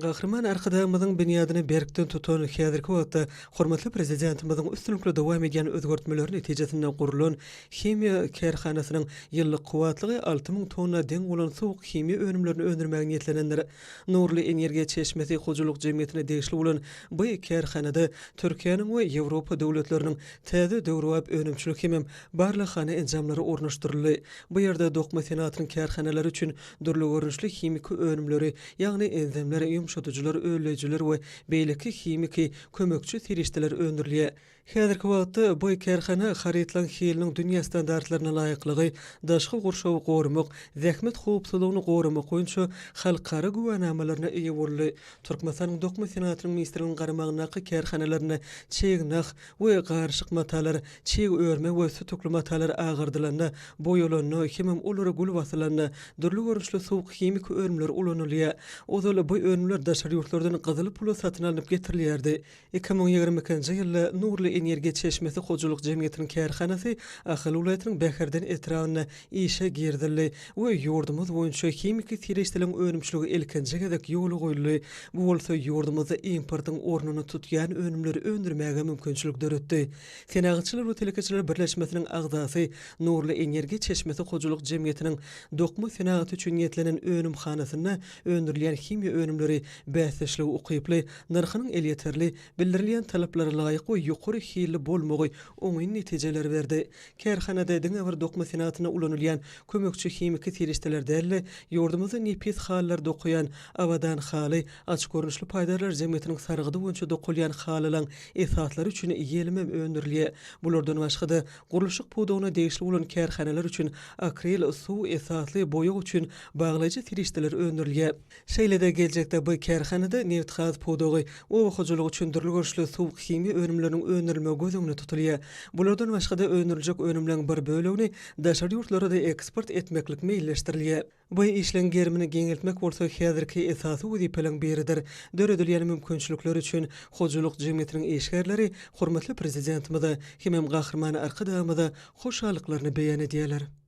Gahryman arkadaşymyzyň binýadyny berkden tutan häzirki wagtda hormatly prezidentimizin üstünlikle dowam edýän özgertmeleri netijesinden gurulan chemia kärhanasynyň ýyllyk kuwatlygy 6000 tonna deň bolan sowuk chemia önümlerini öndürmäge niyetlenenler Nurly Energiýa Çeşmesi Hojuluk Jemgyýetine degişli bolan bu kärhanada Türkiýanyň we Ýewropa döwletleriniň täze döwrewap önümçilik hemem barlyk hana enjamlary ornaşdyryldy. Bu ýerde dokma senatynyň kärhanalary üçin durly görünüşli chemik önümleri, ýagny enzimler, yumşatyjylar, öýleýijiler we beýleki chemiki kömekçi serişdeler öndürilýär. Häzirki wagtda bu kärhana haritlan heliniň dünýä standartlaryna laýyklygy, daşky gurşawy gorumak, zähmet howpsuzlygyny gorumak boýunça halkara güwennamalaryna eýe boldy. Türkmenistanyň dokma senatynyň ministriniň garamagynaky kärhanalaryna çeýgnak we garşyk matalar, çeýg örme we sütükli matalar agyrdylarna, boýalanyna, hemem olary gul basylaryna durly görünüşli sowuk chemik önümler ulanylýar. Ozal bu önümler daşary ýurtlardan gyzyl pula satyn alyp getirilýärdi. 2022-nji ýylda Nurly Energiýa Çeşmesi Hojuluk Jemgyýetiniň kärhanasy Ahal ulaýatynyň Bäherden etrawyna işe girdildi we ýurdumyz boýunça chemiki serişdeliň önümçiligi ilkinji gezek ýoly goýuldy. Bu bolsa ýurdumyzda importyň ornuny tutýan önümleri öndürmäge mümkinçilik döretdi. Senagatçylar we telekeçiler birleşmesiniň agzasy Nurly Energiýa Çeşmesi Hojuluk Jemgyýetiniň dokma senaty üçin niýetlenen önüm hanasyna öndürilýän chemia önümleri bäsleşli ukyply, narhynyň elýeterli, bildirilýän talaplara laýyk we ýokary hili bolmagy oňy netijeler berdi. Kärhanada diňe bir dokma senatyna ulanylýan kömekçi chemiki serişdeler däl, ýurdumyzda nepis hallar dokuyan, awadan haly, açyk görünüşli paýdarlar jemgyýetiniň sargydy boýunça dokulýan halalan esatlary üçin ýelimem öndürilýär. Bulardan başga-da gurulşyk puwdagyna degişli bolan kärhanalar üçin akril suw esasly boýag üçin baglaýjy serişdeler öndürilýär. Şeýle-de geljekde bu kärhanada neft gaz puwdagy we hojuluk üçin durly görüşli sowuk chemia önümleriniň öndürilmegi gözüňde tutulýar. Bulardan başga-da öndüriljek önümleriň bir bölegini daşary ýurtlara da eksport etmeklik meýilleşdirilýär. Bu işleň gerimini geňeltmek bolsa häzirki esasy wezipeleň biridir. Döredilýän mümkinçilikler üçin Hojuluk Jemgyýetiniň eşgärleri hormatly prezidentimize hemem gahrman arkadaşymyza hoşallyklaryny beýan edýärler.